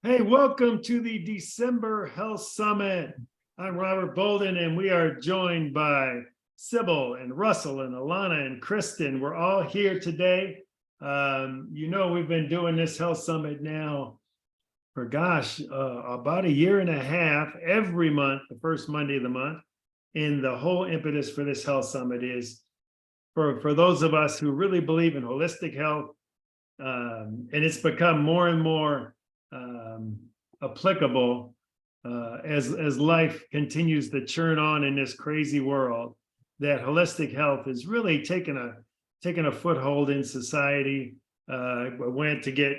Hey, welcome to the December Health Summit. I'm Robert Bolden, and we are joined by Sybil and Russell and Alana and Kristen. We're all here today. We've been doing this Health Summit now for, about a year and a half, every month, the first Monday of the month. And the whole impetus for this Health Summit is for those of us who really believe in holistic health, and it's become more and more applicable as life continues to churn on in this crazy world, that holistic health is really taking a foothold in society. I went to get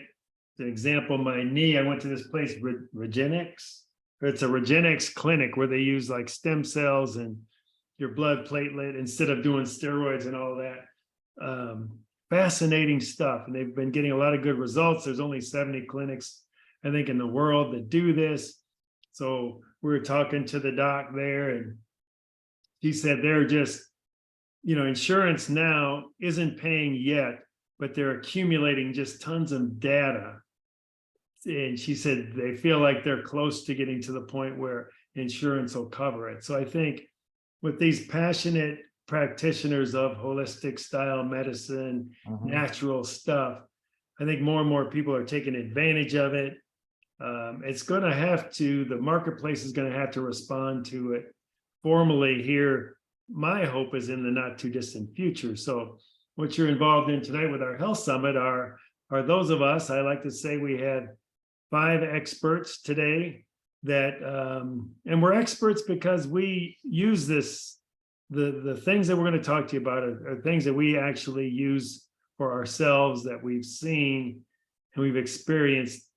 an example, my knee. I went to this place, Regenix. It's a Regenix clinic where they use like stem cells and your blood platelet instead of doing steroids and all that. Fascinating stuff, and they've been getting a lot of good results. There's only 70 clinics, I think, in the world that do this. So we were talking to the doc there, and she said they're just, insurance now isn't paying yet, but they're accumulating just tons of data. And she said they feel like they're close to getting to the point where insurance will cover it. So I think with these passionate practitioners of holistic style medicine, natural stuff, I think more and more people are taking advantage of it. It's going to have to, the marketplace is going to have to respond to it formally here. My hope is in the not too distant future. So what you're involved in tonight with our Health Summit are those of us. I like to say we had 5 experts today that, and we're experts because we use this. The things that we're going to talk to you about are things that we actually use for ourselves, that we've seen and we've experienced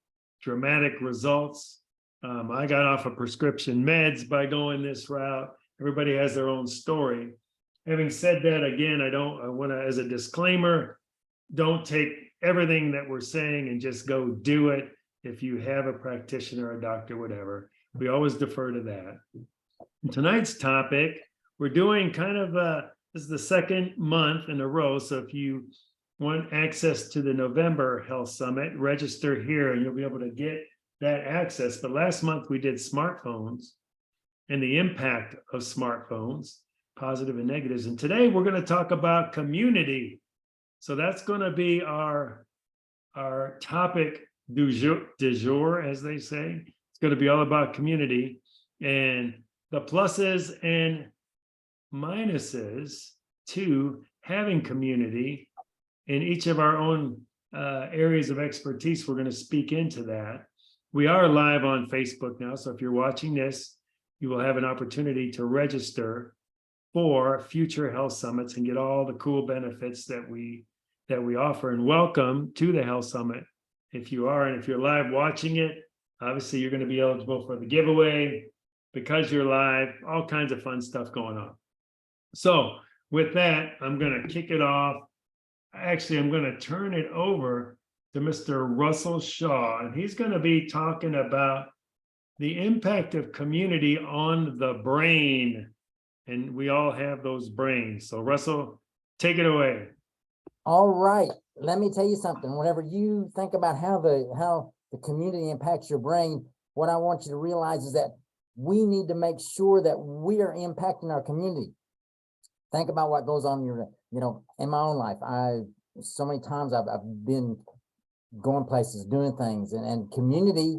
dramatic results. I got off of prescription meds by going this route. Everybody has their own story. Having said that, again, I want to, as a disclaimer, don't take everything that we're saying and just go do it. If you have a practitioner, a doctor, whatever, we always defer to that. Tonight's topic, we're doing kind of this is the second month in a row. So if you want access to the November Health Summit, register here and you'll be able to get that access. But last month we did smartphones and the impact of smartphones, positive and negatives. And today we're going to talk about community. So that's going to be our topic du jour, as they say. It's going to be all about community and the pluses and minuses to having community in each of our own areas of expertise. We're going to speak into that. We are live on Facebook now, so if you're watching this, you will have an opportunity to register for future health summits and get all the cool benefits that we offer. And welcome to the Health Summit if you are, and if you're live watching it, obviously you're going to be eligible for the giveaway because you're live. All kinds of fun stuff going on. So with that, I'm going to kick it off. Actually, I'm going to turn it over to Mr. Russell Shaw, and he's going to be talking about the impact of community on the brain. And we all have those brains. So Russell, take it away. All right. Let me tell you something. Whenever you think about how the community impacts your brain, what I want you to realize is that we need to make sure that we are impacting our community. Think about what goes on in my own life. So many times I've been going places, doing things, and community,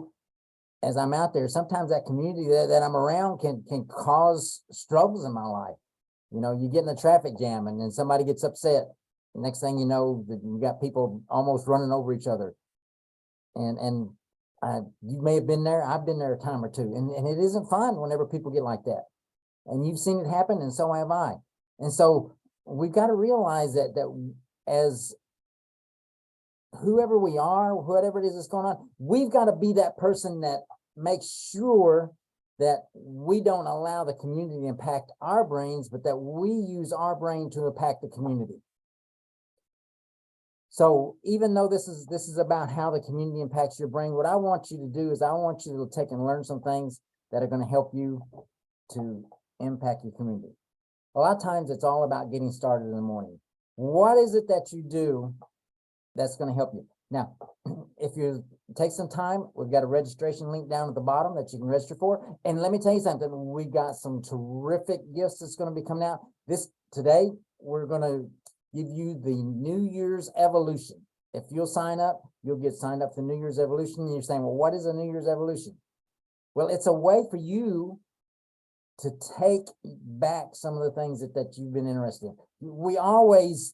as I'm out there, sometimes that community that I'm around can cause struggles in my life. You get in a traffic jam and then somebody gets upset. The next thing you know, you got people almost running over each other. And you may have been there. I've been there a time or two, and it isn't fun whenever people get like that. And you've seen it happen, and so have I. And so we've got to realize that as whoever we are, whatever it is that's going on, we've got to be that person that makes sure that we don't allow the community to impact our brains, but that we use our brain to impact the community. So even though this is about how the community impacts your brain, what I want you to do is I want you to take and learn some things that are going to help you to impact your community. A lot of times it's all about getting started in the morning. What is it that you do that's going to help you? Now, if you're take some time. We've got a registration link down at the bottom that you can register for. And let me tell you something, we got some terrific gifts that's going to be coming out. Today, we're going to give you the New Year's Evolution. If you'll sign up, you'll get signed up for the New Year's Evolution. And you're saying, well, what is a New Year's Evolution? Well, it's a way for you to take back some of the things that you've been interested in. We always,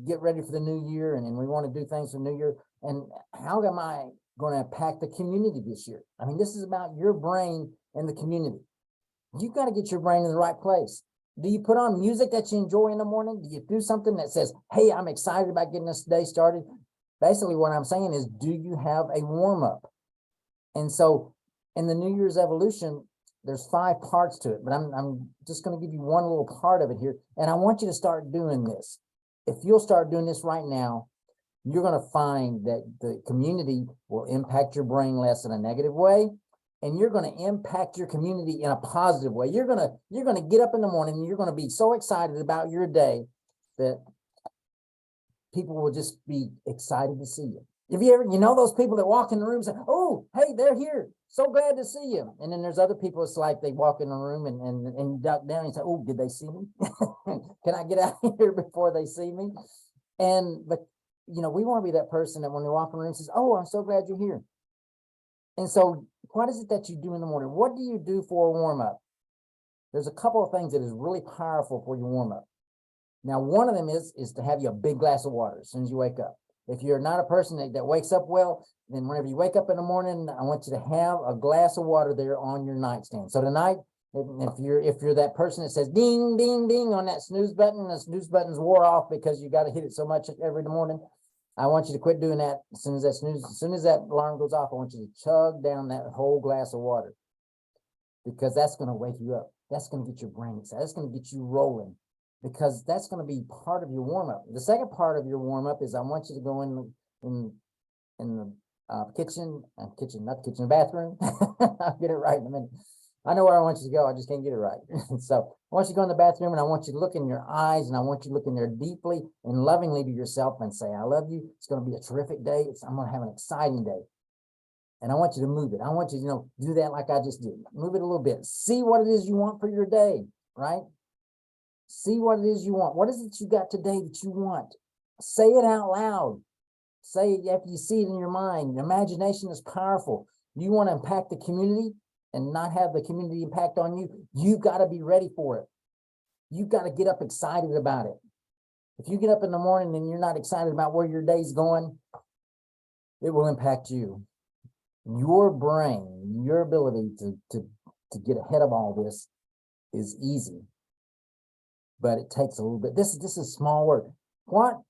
get ready for the new year and we want to do things for the new year. And how am I going to impact the community this year? I mean, this is about your brain and the community. You've got to get your brain in the right place. Do you put on music that you enjoy in the morning? Do you do something that says, hey, I'm excited about getting this day started? Basically, what I'm saying is, do you have a warm-up? And so in the New Year's Evolution, there's 5 parts to it, but I'm just going to give you one little part of it here. And I want you to start doing this. If you'll start doing this right now, you're going to find that the community will impact your brain less in a negative way. And you're going to impact your community in a positive way. You're going to get up in the morning and you're going to be so excited about your day that people will just be excited to see you. Have you ever, those people that walk in the room and say, oh, hey, they're here. So glad to see you. And then there's other people, it's like they walk in the room and duck down and say, oh, did they see me? Can I get out of here before they see me? But we want to be that person that when they walk in the room says, oh, I'm so glad you're here. And so what is it that you do in the morning? What do you do for a warm-up? There's a couple of things that is really powerful for your warm-up. Now, one of them is to have you a big glass of water as soon as you wake up. If you're not a person that wakes up well, then whenever you wake up in the morning, I want you to have a glass of water there on your nightstand. So tonight, if you're that person that says ding, ding, ding on that snooze button, the snooze button's wore off because you got to hit it so much every morning, I want you to quit doing that as soon as that alarm goes off. I want you to chug down that whole glass of water, because that's going to wake you up. That's going to get your brain excited. That's going to get you rolling, because that's going to be part of your warm-up. The second part of your warm-up is I want you to go in the bathroom. I'll get it right in a minute. I know where I want you to go. I just can't get it right. So I want you to go in the bathroom and I want you to look in your eyes and I want you to look in there deeply and lovingly to yourself and say, I love you. It's going to be a terrific day. I'm going to have an exciting day. And I want you to move it. I want you to, do that like I just did. Move it a little bit. See what it is you want for your day, right? See what it is you want. What is it you got today that you want? Say it out loud. Say it after you see it in your mind. Imagination is powerful. You want to impact the community and not have the community impact on you. You got to be ready for it. You got to get up excited about it. If you get up in the morning and you're not excited about where your day's going, it will impact you. Your brain, your ability to get ahead of all this is easy, but it takes a little bit. This is small work. What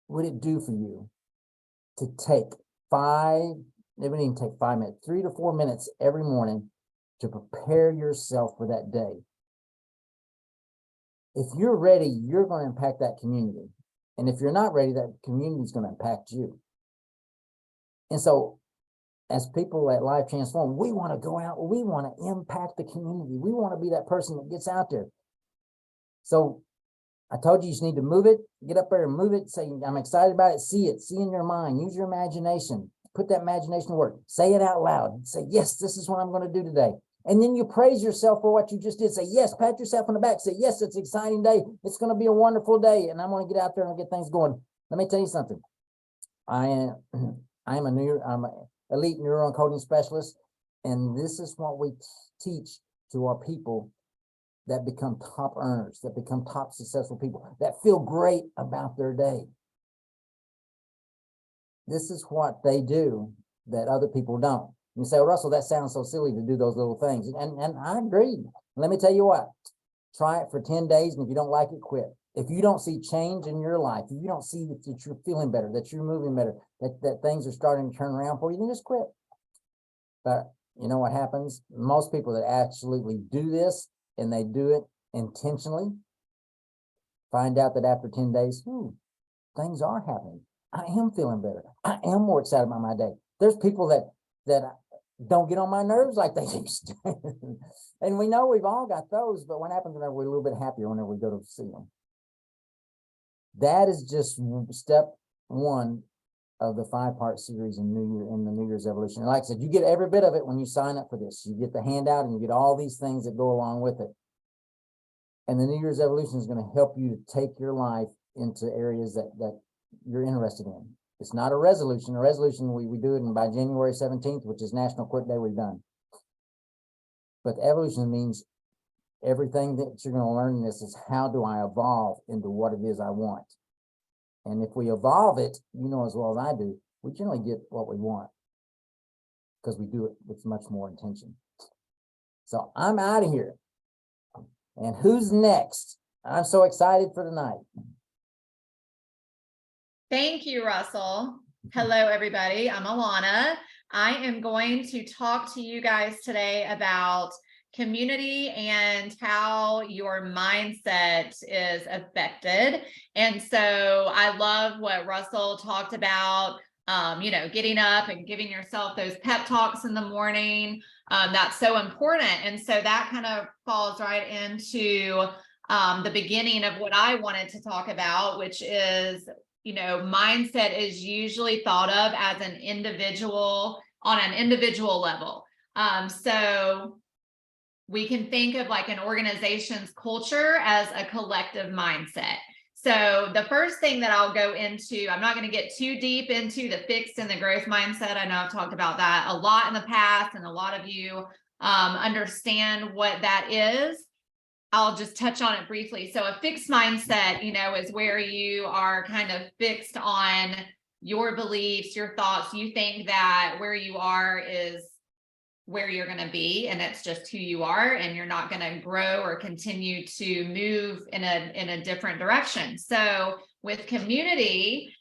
would it do for you to take it wouldn't even take 5 minutes, 3 to 4 minutes every morning to prepare yourself for that day? If you're ready, you're going to impact that community. And if you're not ready, that community is going to impact you. And so as people at Life Transform, we want to go out, we want to impact the community. We want to be that person that gets out there. So I told you just need to move it, get up there and move it. Say, I'm excited about it. See in your mind, use your imagination, put that imagination to work. Say it out loud. Say, yes, this is what I'm going to do today. And then you praise yourself for what you just did. Say, yes, pat yourself on the back. Say, yes, it's an exciting day. It's going to be a wonderful day. And I'm going to get out there and get things going. Let me tell you something. I'm an elite neuroencoding specialist. And this is what we teach to our people that become top earners, that become top successful people, that feel great about their day. This is what they do that other people don't. You say, well, Russell, that sounds so silly to do those little things. And I agree. Let me tell you what, try it for 10 days. And if you don't like it, quit. If you don't see change in your life, if you don't see that you're feeling better, that you're moving better, that things are starting to turn around for you, then just quit. But you know what happens? Most people that absolutely do this, and they do it intentionally, find out that after 10 days, things are happening. I am feeling better. I am more excited about my day. There's people that don't get on my nerves like they used to. And we know we've all got those, but what happens whenever we're a little bit happier whenever we go to see them? That is just step one of the 5-part series in the New Year's Evolution. And like I said, you get every bit of it when you sign up for this. You get the handout and you get all these things that go along with it. And the New Year's Evolution is going to help you to take your life into areas that you're interested in. It's not a resolution. A resolution, we do it, and by January 17th, which is National Quit Day, we're done. But the evolution means everything that you're going to learn in this is, how do I evolve into what it is I want? And if we evolve it, you know as well as I do, we generally get what we want, because we do it with much more intention. So I'm out of here. And who's next? I'm so excited for tonight. Thank you, Russell. Hello, everybody. I'm Alana. I am going to talk to you guys today about community and how your mindset is affected. And so I love what Russell talked about, getting up and giving yourself those pep talks in the morning. That's so important. And so that kind of falls right into the beginning of what I wanted to talk about, which is, mindset is usually thought of as an individual, on an individual level. So we can think of like an organization's culture as a collective mindset. So the first thing that I'll go into, I'm not going to get too deep into the fixed and the growth mindset. I know I've talked about that a lot in the past, and a lot of you understand what that is. I'll just touch on it briefly. So a fixed mindset, is where you are kind of fixed on your beliefs, your thoughts. You think that where you are is where you're going to be, and it's just who you are, and you're not going to grow or continue to move in a different direction. So with community,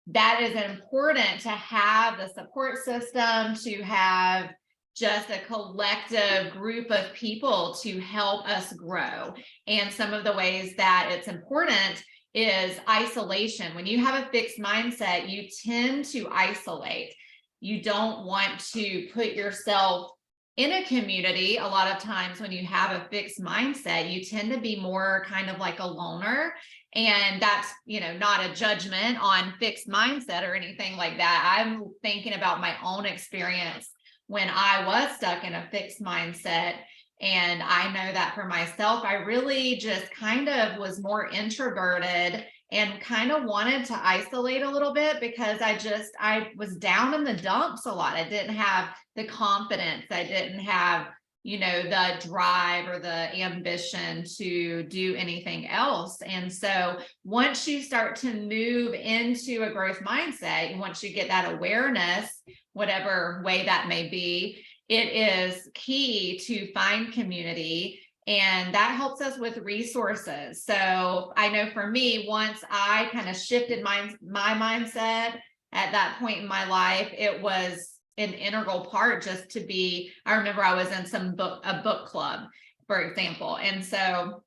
that is important to have the support system, to have just a collective group of people to help us grow. And some of the ways that it's important is isolation. When you have a fixed mindset, you tend to isolate. You don't want to put yourself in a community. A lot of times when you have a fixed mindset, you tend to be more kind of like a loner. And that's, not a judgment on fixed mindset or anything like that. I'm thinking about my own experience when I was stuck in a fixed mindset. And I know that for myself, I really just kind of was more introverted and kind of wanted to isolate a little bit, because I was down in the dumps a lot. I didn't have the confidence. I didn't have, the drive or the ambition to do anything else. And so once you start to move into a growth mindset, and once you get that awareness, whatever way that may be, it is key to find community. And that helps us with resources. So I know for me, once I kind of shifted my mindset at that point in my life, it was an integral part just to be, I remember I was in a book club, for example. And so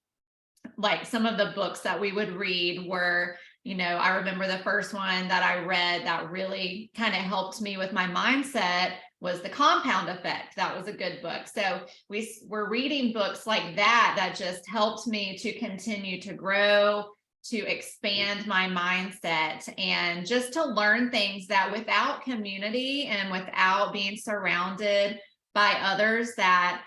like some of the books that we would read were, I remember the first one that I read that really kind of helped me with my mindset was The Compound Effect. That was a good book. So we're reading books like that just helped me to continue to grow, to expand my mindset, and just to learn things that without community and without being surrounded by others that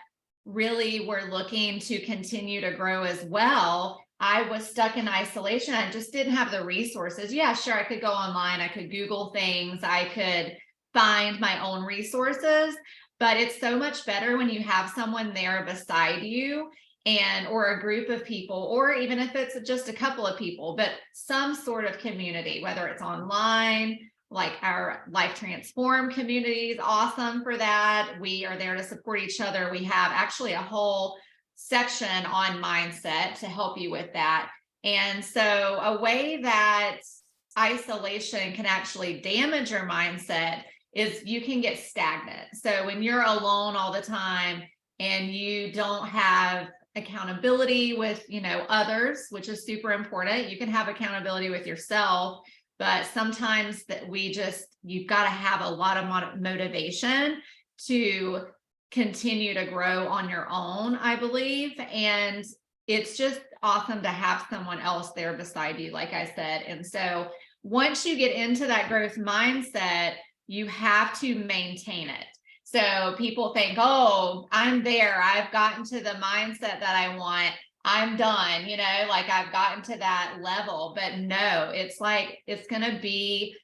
really were looking to continue to grow as well, I was stuck in isolation. I just didn't have the resources. Yeah, sure, I could go online, I could Google things, I could find my own resources, but it's so much better when you have someone there beside you, or a group of people, or even if it's just a couple of people, but some sort of community, whether it's online, like our Life Transform community is awesome for that. We are there to support each other. We have actually a whole section on mindset to help you with that. And so a way that isolation can actually damage your mindset is you can get stagnant. So when you're alone all the time and you don't have accountability with, others, which is super important. You can have accountability with yourself, but sometimes that you've got to have a lot of motivation to continue to grow on your own, I believe. And it's just awesome to have someone else there beside you, like I said. And so once you get into that growth mindset, you have to maintain it. So people think, oh, I'm there. I've gotten to the mindset that I want. I'm done, like I've gotten to that level. But no, it's like, it's going to be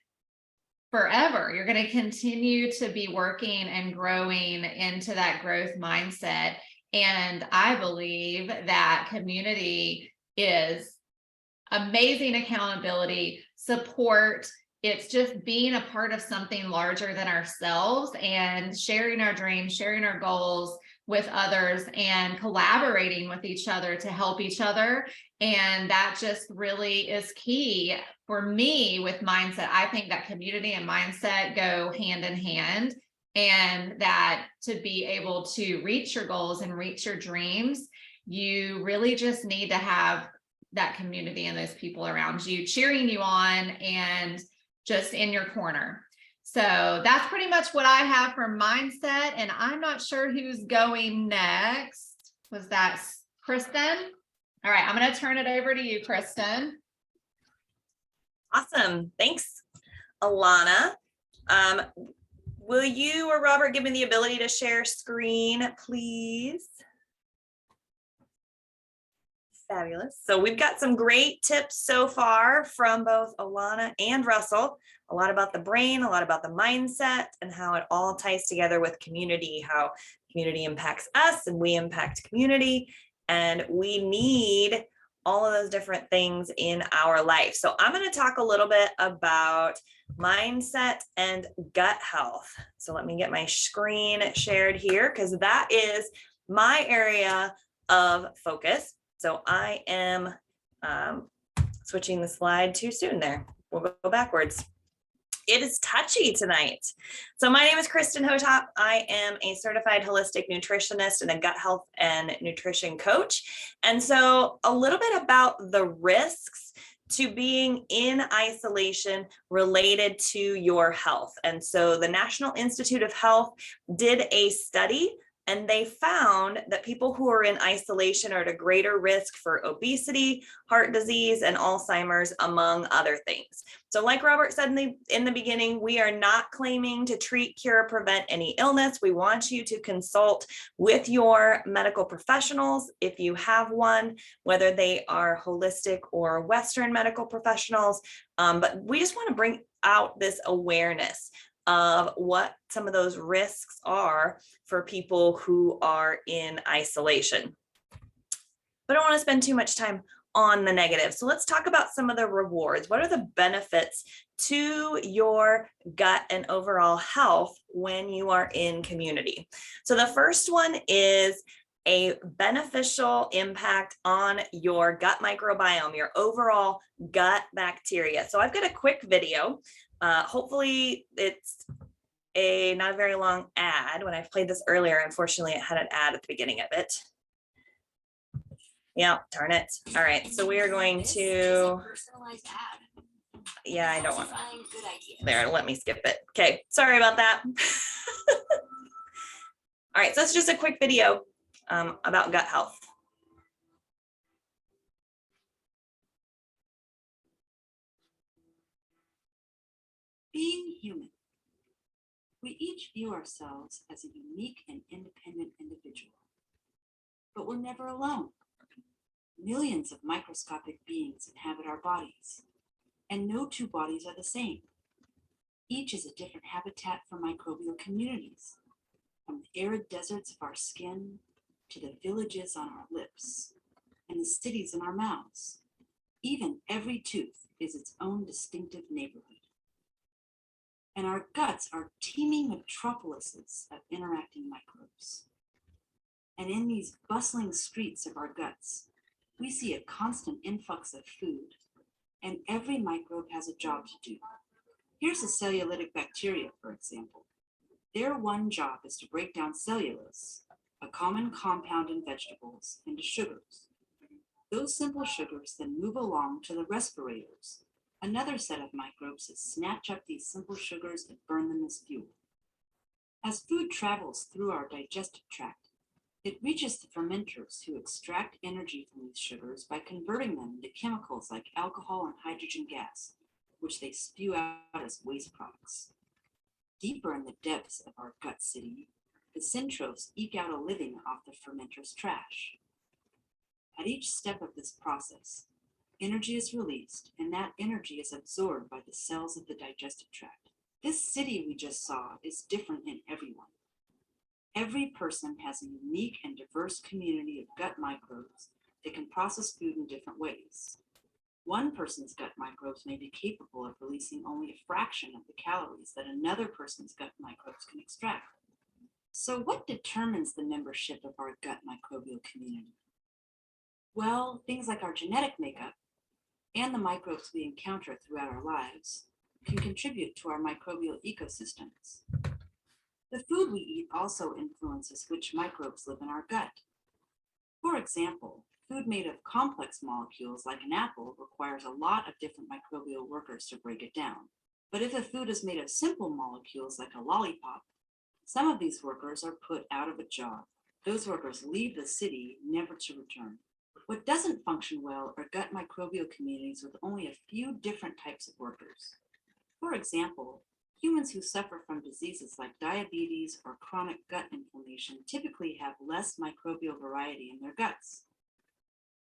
forever. You're going to continue to be working and growing into that growth mindset. And I believe that community is amazing accountability, support. It's just being a part of something larger than ourselves and sharing our dreams, sharing our goals with others and collaborating with each other to help each other. And that just really is key for me with mindset. I think that community and mindset go hand in hand, and that to be able to reach your goals and reach your dreams, you really just need to have that community and those people around you cheering you on and just in your corner. So that's pretty much what I have for mindset. And I'm not sure who's going next. Was that Kristen? All right, I'm going to turn it over to you, Kristen. Awesome. Thanks, Alana. Will you or Robert give me the ability to share screen, please? Fabulous. So we've got some great tips so far from both Alana and Russell, a lot about the brain, a lot about the mindset, and how it all ties together with community, how community impacts us and we impact community. And we need all of those different things in our life. So I'm going to talk a little bit about mindset and gut health. So let me get my screen shared here, because that is my area of focus. So I am switching the slide too soon there. We'll go backwards. It is touchy tonight. So my name is Kristen Hotop. I am a certified holistic nutritionist and a gut health and nutrition coach. And so a little bit about the risks to being in isolation related to your health. And so the National Institute of Health did a study, and they found that people who are in isolation are at a greater risk for obesity, heart disease, and Alzheimer's, among other things. So like Robert said in the beginning, we are not claiming to treat, cure, or prevent any illness. We want you to consult with your medical professionals if you have one, whether they are holistic or Western medical professionals. But we just want to bring out this awareness of what some of those risks are for people who are in isolation. But I don't want to spend too much time on the negative. So let's talk about some of the rewards. What are the benefits to your gut and overall health when you are in community? So the first one is a beneficial impact on your gut microbiome, your overall gut bacteria. So I've got a quick video. Hopefully it's not a very long ad. When I played this earlier, unfortunately, it had an ad at the beginning of it. Yeah, darn it. All right, so we are going to, yeah, I don't want, there, let me skip it. Okay, sorry about that. All right, so it's just a quick video about gut health. Being human, we each view ourselves as a unique and independent individual, but we're never alone. Millions of microscopic beings inhabit our bodies, and no two bodies are the same. Each is a different habitat for microbial communities, from the arid deserts of our skin to the villages on our lips and the cities in our mouths. Even every tooth is its own distinctive neighborhood. And our guts are teeming metropolises of interacting microbes. And in these bustling streets of our guts, we see a constant influx of food, and every microbe has a job to do. Here's a cellulitic bacteria, for example. Their one job is to break down cellulose, a common compound in vegetables, into sugars. Those simple sugars then move along to the respirators, another set of microbes that snatch up these simple sugars and burn them as fuel. As food travels through our digestive tract, it reaches the fermenters who extract energy from these sugars by converting them into chemicals like alcohol and hydrogen gas. which they spew out as waste products. Deeper in the depths of our gut city, the centrophs eke out a living off the fermenter's trash. At each step of this process, energy is released, and that energy is absorbed by the cells of the digestive tract. This city we just saw is different in everyone. Every person has a unique and diverse community of gut microbes that can process food in different ways. One person's gut microbes may be capable of releasing only a fraction of the calories that another person's gut microbes can extract. So what determines the membership of our gut microbial community? Well, things like our genetic makeup and the microbes we encounter throughout our lives can contribute to our microbial ecosystems. The food we eat also influences which microbes live in our gut. For example, food made of complex molecules like an apple requires a lot of different microbial workers to break it down. But if a food is made of simple molecules like a lollipop, some of these workers are put out of a job. Those workers leave the city, never to return. What doesn't function well are gut microbial communities with only a few different types of workers. For example, humans who suffer from diseases like diabetes or chronic gut inflammation typically have less microbial variety in their guts.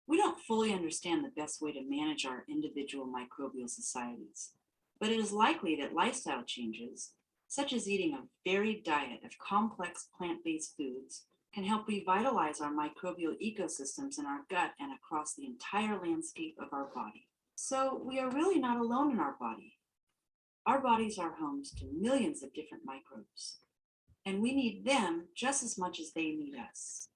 We don't fully understand the best way to manage our individual microbial societies, but it is likely that lifestyle changes, such as eating a varied diet of complex plant-based foods, can help revitalize our microbial ecosystems in our gut and across the entire landscape of our body. So we are really not alone in our body. Our bodies are homes to millions of different microbes, and we need them just as much as they need us.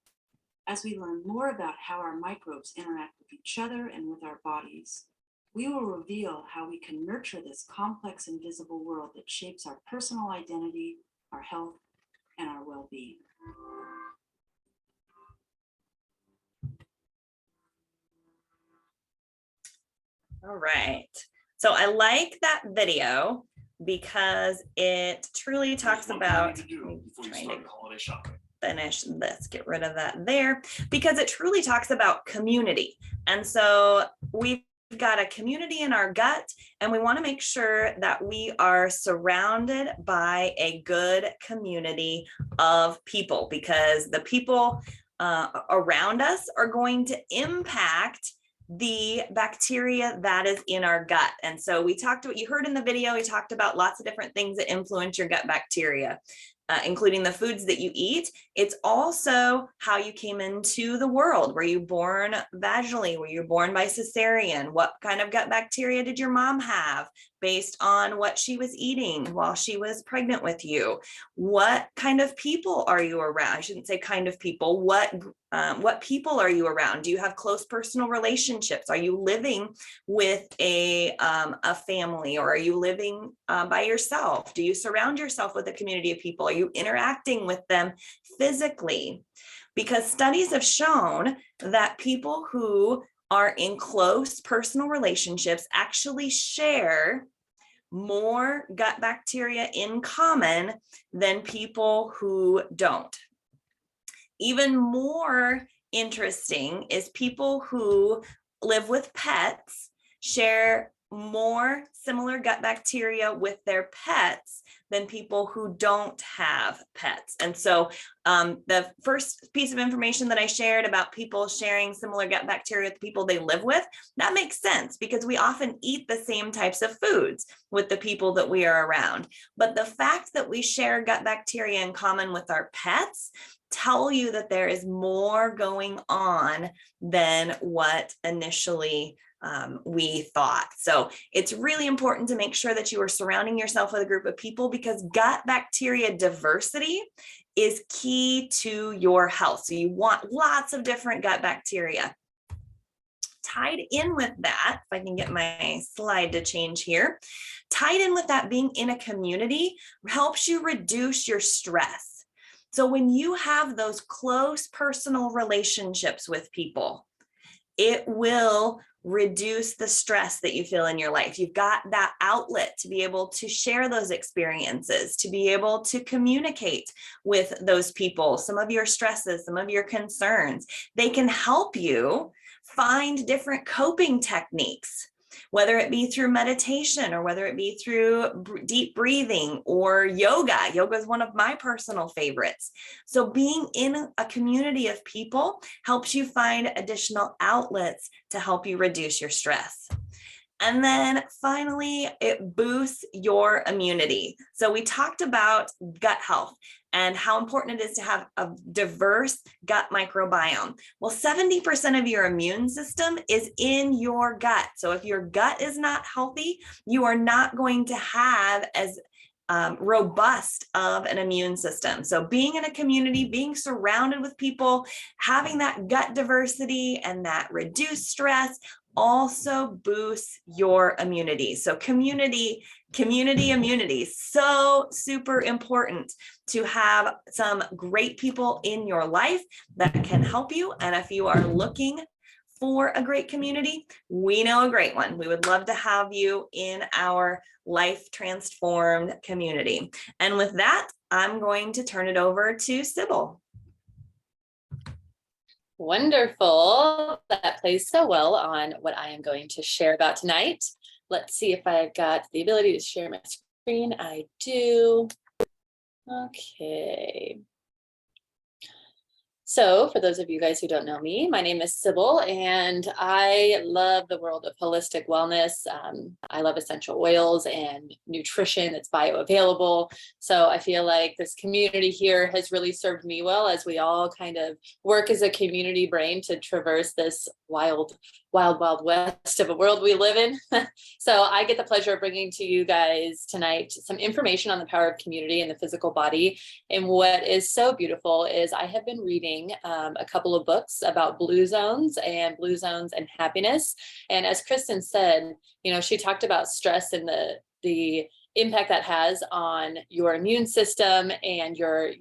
As we learn more about how our microbes interact with each other and with our bodies, we will reveal how we can nurture this complex invisible world that shapes our personal identity, our health, and our well-being. All right. So I like that video because it truly talks about, trying to finish this, get rid of that there, because it truly talks about community. And so we've got a community in our gut, and we want to make sure that we are surrounded by a good community of people, because the people around us are going to impact the bacteria that is in our gut. And so we talked about, you heard in the video, we talked about lots of different things that influence your gut bacteria, including the foods that you eat. It's also how you came into the world. Were you born vaginally? Were you born by cesarean? What kind of gut bacteria did your mom have based on what she was eating while she was pregnant with you? What kind of people are you around? I shouldn't say kind of people. What people are you around? Do you have close personal relationships? Are you living with a family, or are you living by yourself? Do you surround yourself with a community of people? Are you interacting with them physically? Because studies have shown that people who are in close personal relationships actually share more gut bacteria in common than people who don't. Even more interesting is people who live with pets share more similar gut bacteria with their pets than people who don't have pets. And so the first piece of information that I shared about people sharing similar gut bacteria with the people they live with, that makes sense because we often eat the same types of foods with the people that we are around. But the fact that we share gut bacteria in common with our pets tell you that there is more going on than what initially we thought. So it's really important to make sure that you are surrounding yourself with a group of people, because gut bacteria diversity is key to your health. So you want lots of different gut bacteria. Tied in with that, if I can get my slide to change here, tied in with that, being in a community helps you reduce your stress. So when you have those close personal relationships with people, it will reduce the stress that you feel in your life. You've got that outlet to be able to share those experiences, to be able to communicate with those people, some of your stresses, some of your concerns. They can help you find different coping techniques whether it be through meditation or whether it be through deep breathing or yoga. Yoga is one of my personal favorites. So being in a community of people helps you find additional outlets to help you reduce your stress. And then finally, it boosts your immunity. So we talked about gut health and how important it is to have a diverse gut microbiome. Well, 70% of your immune system is in your gut. So if your gut is not healthy, you are not going to have as robust of an immune system. So being in a community, being surrounded with people, having that gut diversity and that reduced stress also boosts your immunity. So community immunity, so super important to have some great people in your life that can help you. And if you are looking for a great community, we know a great one. We would love to have you in our life transformed community. And with that, I'm going to turn it over to Sybil. Wonderful. That plays so well on what I am going to share about tonight. Let's see if I've got the ability to share my screen. I do. Okay. So for those of you guys who don't know me, my name is Sybil, and I love the world of holistic wellness. I love essential oils and nutrition that's bioavailable. So I feel like this community here has really served me well as we all kind of work as a community brain to traverse this wild west of a world we live in. So I get the pleasure of bringing to you guys tonight some information on the power of community in the physical body. And what is so beautiful is I have been reading a couple of books about blue zones and happiness. And as Kristen said, she talked about stress and the impact that has on your immune system and your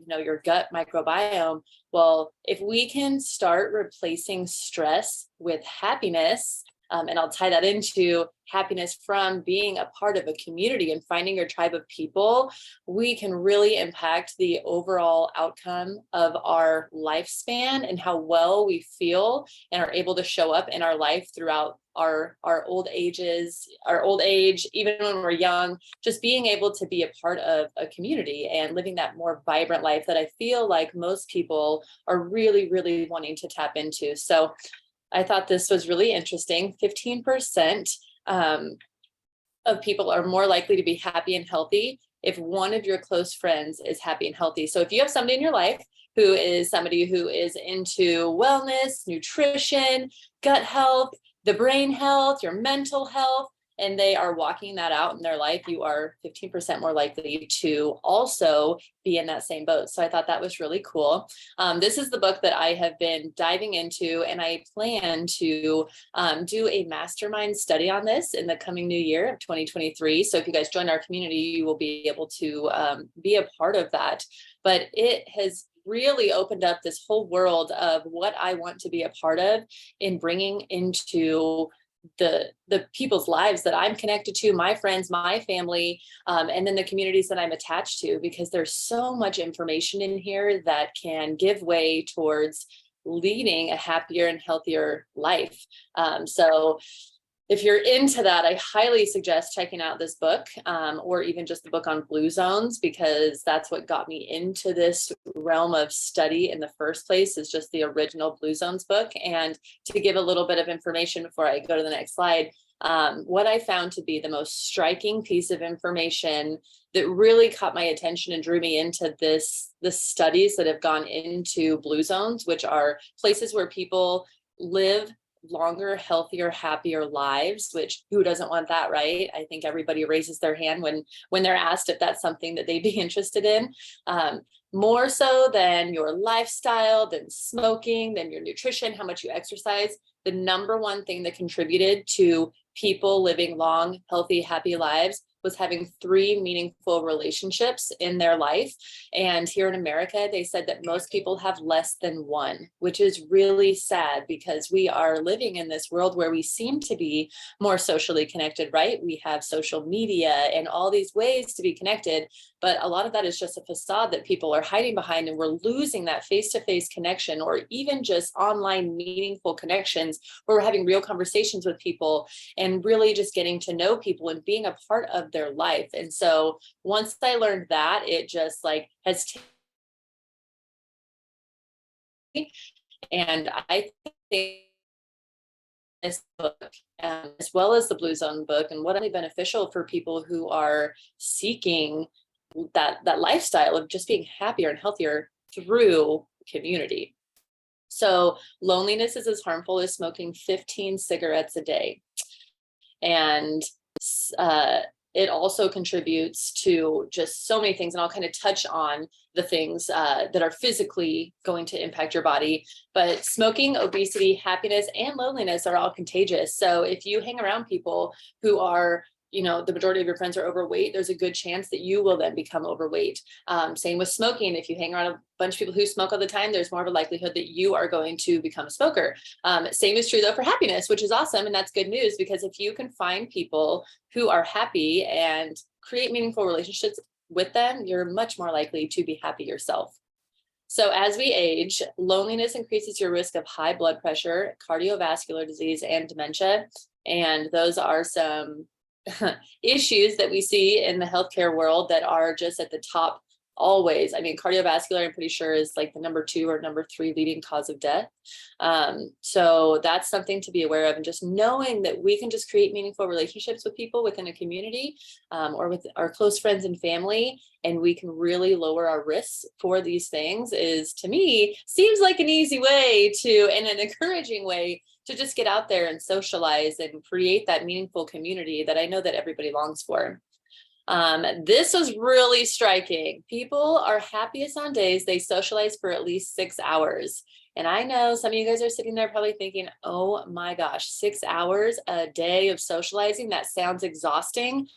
gut microbiome. Well, if we can start replacing stress with happiness, and I'll tie that into happiness from being a part of a community and finding your tribe of people, we can really impact the overall outcome of our lifespan and how well we feel and are able to show up in our life throughout our old age, even when we're young, just being able to be a part of a community and living that more vibrant life that I feel like most people are really, really wanting to tap into. So I thought this was really interesting. 15% of people are more likely to be happy and healthy if one of your close friends is happy and healthy. So if you have somebody in your life who is somebody who is into wellness, nutrition, gut health, the brain health, your mental health, and they are walking that out in their life, you are 15% more likely to also be in that same boat. So I thought that was really cool. This is the book that I have been diving into, and I plan to do a mastermind study on this in the coming new year of 2023. So if you guys join our community, you will be able to be a part of that. But it has really opened up this whole world of what I want to be a part of in bringing into the people's lives that I'm connected to, my friends, my family, and then the communities that I'm attached to, because there's so much information in here that can give way towards leading a happier and healthier life. So if you're into that, I highly suggest checking out this book, or even just the book on blue zones, because that's what got me into this realm of study in the first place, is just the original Blue Zones book. And to give a little bit of information before I go to the next slide, what I found to be the most striking piece of information that really caught my attention and drew me into the studies that have gone into blue zones, which are places where people live longer, healthier, happier lives, which who doesn't want that, right? I think everybody raises their hand when they're asked if that's something that they'd be interested in. More so than your lifestyle, than smoking, than your nutrition, how much you exercise. The number one thing that contributed to people living long, healthy, happy lives was having 3 meaningful relationships in their life. And here in America, they said that most people have less than 1, which is really sad because we are living in this world where we seem to be more socially connected, right? We have social media and all these ways to be connected, but a lot of that is just a facade that people are hiding behind, and we're losing that face-to-face connection, or even just online meaningful connections where we're having real conversations with people and really just getting to know people and being a part of their life. And so once I learned that, it just like has and I think this book, as well as the Blue Zone book, and what really beneficial for people who are seeking that lifestyle of just being happier and healthier through community. So loneliness is as harmful as smoking 15 cigarettes a day. And it also contributes to just so many things. And I'll kind of touch on the things that are physically going to impact your body. But smoking, obesity, happiness, and loneliness are all contagious. So if you hang around people who are, you know, the majority of your friends are overweight, there's a good chance that you will then become overweight. Same with smoking. If you hang around a bunch of people who smoke all the time, there's more of a likelihood that you are going to become a smoker. Same is true though for happiness, which is awesome. And that's good news, because if you can find people who are happy and create meaningful relationships with them, you're much more likely to be happy yourself. So as we age, loneliness increases your risk of high blood pressure, cardiovascular disease, and dementia. And those are some issues that we see in the healthcare world that are just at the top always. I mean, cardiovascular, I'm pretty sure, is like the number 2 or number 3 leading cause of death. So that's something to be aware of. And just knowing that we can just create meaningful relationships with people within a community, or with our close friends and family, and we can really lower our risks for these things is, to me, seems like an easy way to, and an encouraging way to just get out there and socialize and create that meaningful community that I know that everybody longs for. This was really striking. People are happiest on days they socialize for at least 6 hours. And I know some of you guys are sitting there probably thinking, oh my gosh, 6 hours a day of socializing, that sounds exhausting.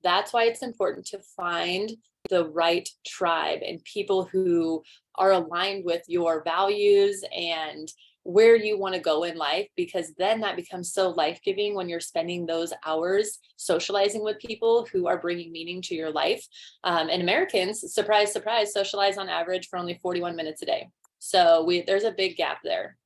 That's why it's important to find the right tribe and people who are aligned with your values and where you want to go in life, because then that becomes so life-giving when you're spending those hours socializing with people who are bringing meaning to your life. And Americans, surprise, surprise, socialize on average for only 41 minutes a day. So there's a big gap there.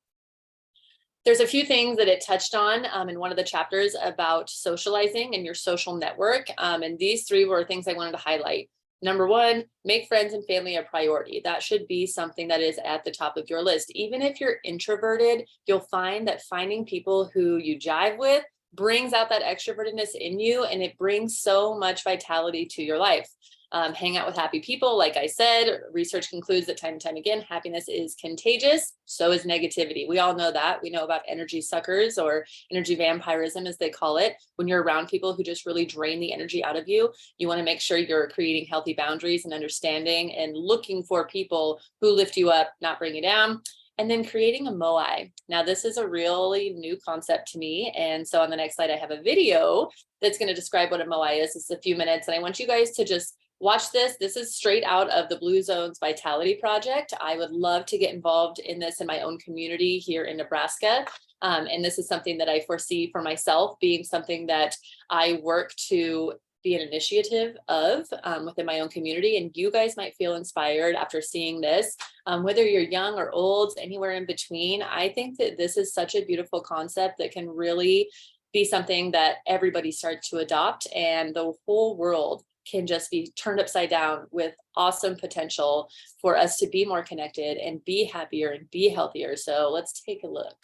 There's a few things that it touched on in one of the chapters about socializing and your social network. And these 3 were things I wanted to highlight. Number 1, make friends and family a priority. That should be something that is at the top of your list. Even if you're introverted, you'll find that finding people who you jive with brings out that extrovertedness in you, and it brings so much vitality to your life. Hang out with happy people. Like I said, research concludes that time and time again, happiness is contagious. So is negativity. We all know that. We know about energy suckers, or energy vampirism, as they call it. When you're around people who just really drain the energy out of you, you want to make sure you're creating healthy boundaries and understanding and looking for people who lift you up, not bring you down. And then creating a moai. Now, this is a really new concept to me. And so on the next slide, I have a video that's going to describe what a moai is. It's a few minutes. And I want you guys to just watch this. This is straight out of the Blue Zones Vitality Project. I would love to get involved in this in my own community here in Nebraska. And this is something that I foresee for myself being something that I work to be an initiative of within my own community. And you guys might feel inspired after seeing this, whether you're young or old, anywhere in between. I think that this is such a beautiful concept that can really be something that everybody starts to adopt, and the whole world can just be turned upside down with awesome potential for us to be more connected and be happier and be healthier. So let's take a look.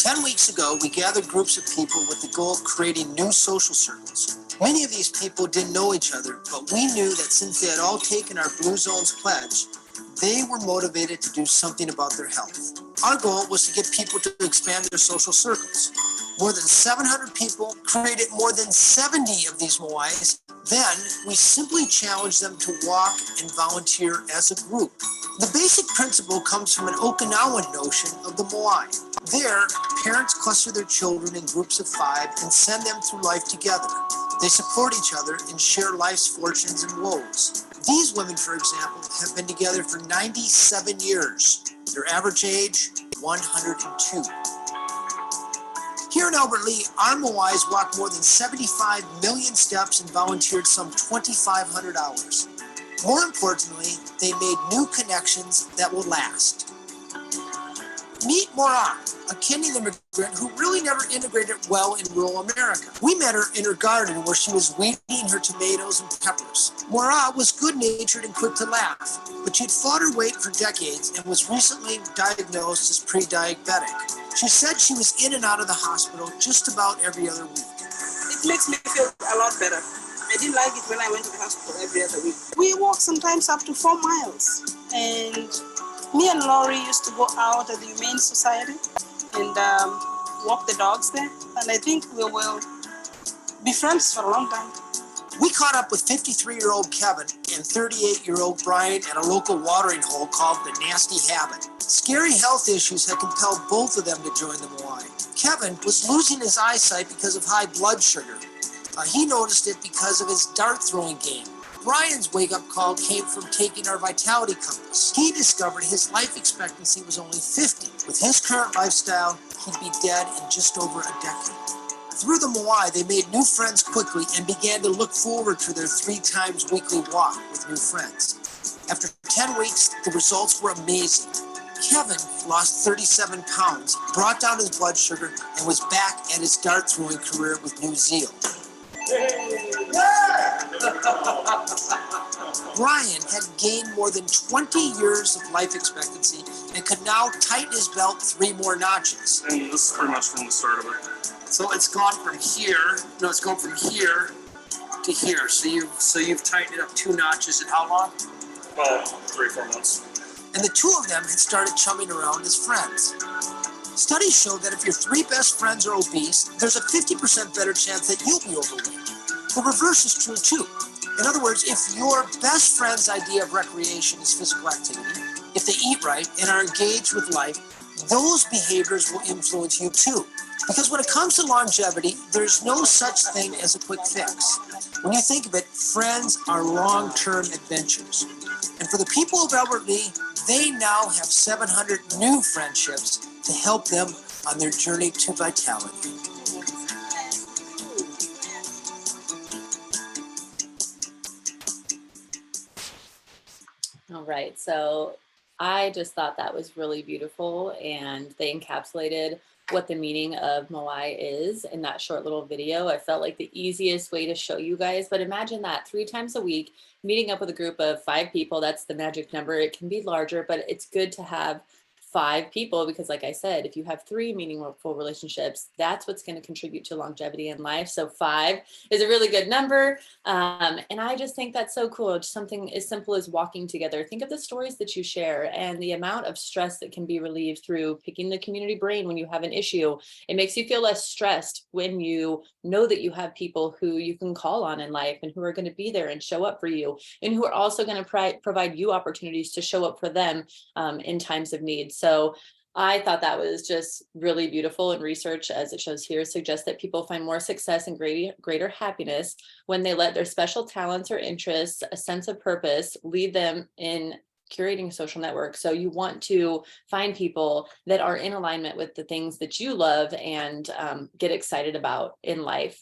10 weeks ago, we gathered groups of people with the goal of creating new social circles. Many of these people didn't know each other, but we knew that since they had all taken our Blue Zones pledge, they were motivated to do something about their health. Our goal was to get people to expand their social circles. More than 700 people created more than 70 of these Moais. Then we simply challenge them to walk and volunteer as a group. The basic principle comes from an Okinawan notion of the Moai. There, parents cluster their children in groups of 5 and send them through life together. They support each other and share life's fortunes and woes. These women, for example, have been together for 97 years. Their average age, 102. Here in Albert Lea, our Moais walked more than 75 million steps and volunteered some 2,500 hours. More importantly, they made new connections that will last. Meet Mora, a Kenyan immigrant who really never integrated well in rural America. We met her in her garden where she was weeding her tomatoes and peppers. Mora was good-natured and quick to laugh, but she'd fought her weight for decades and was recently diagnosed as pre-diabetic. She said she was in and out of the hospital just about every other week. It makes me feel a lot better. I didn't like it when I went to the hospital every other week. We walk sometimes up to 4 miles, and me and Laurie used to go out at the Humane Society and walk the dogs there, and I think we will be friends for a long time. We caught up with 53-year-old Kevin and 38-year-old Brian at a local watering hole called the Nasty Habit. Scary health issues had compelled both of them to join the Moai. Kevin was losing his eyesight because of high blood sugar. He noticed it because of his dart throwing game. Brian's wake-up call came from taking our vitality compass. He discovered his life expectancy was only 50. With his current lifestyle, he'd be dead in just over a decade. Through the Moai, they made new friends quickly and began to look forward to their 3 times weekly walk with new friends. After 10 weeks, the results were amazing. Kevin lost 37 pounds, brought down his blood sugar, and was back at his dart throwing career with new zeal. Brian had gained more than 20 years of life expectancy and could now tighten his belt 3 more notches. And this is pretty much from the start of it. So it's gone from here, it's gone from here to here. So you've tightened it up 2 notches in how long? 3-4 months. And the 2 of them had started chumming around as friends. Studies show that if your 3 best friends are obese, there's a 50% better chance that you'll be overweight. The reverse is true too. In other words, if your best friend's idea of recreation is physical activity, if they eat right and are engaged with life, those behaviors will influence you too. Because when it comes to longevity, there's no such thing as a quick fix. When you think of it, friends are long-term adventures. And for the people of Albert Lea, they now have 700 new friendships to help them on their journey to vitality. All right, so I just thought that was really beautiful, and they encapsulated what the meaning of Moai is in that short little video. I felt like the easiest way to show you guys, but imagine that 3 times a week, meeting up with a group of 5 people. That's the magic number. It can be larger, but it's good to have 5 people, because like I said, if you have 3 meaningful relationships, that's what's going to contribute to longevity in life. So 5 is a really good number. And I just think that's so cool. Just something as simple as walking together. Think of the stories that you share and the amount of stress that can be relieved through picking the community brain when you have an issue. It makes you feel less stressed when you know that you have people who you can call on in life and who are going to be there and show up for you, and who are also going to provide you opportunities to show up for them in times of need. So I thought that was just really beautiful, and research, as it shows here, suggests that people find more success and greater happiness when they let their special talents or interests, a sense of purpose, lead them in curating a social network. So you want to find people that are in alignment with the things that you love and get excited about in life.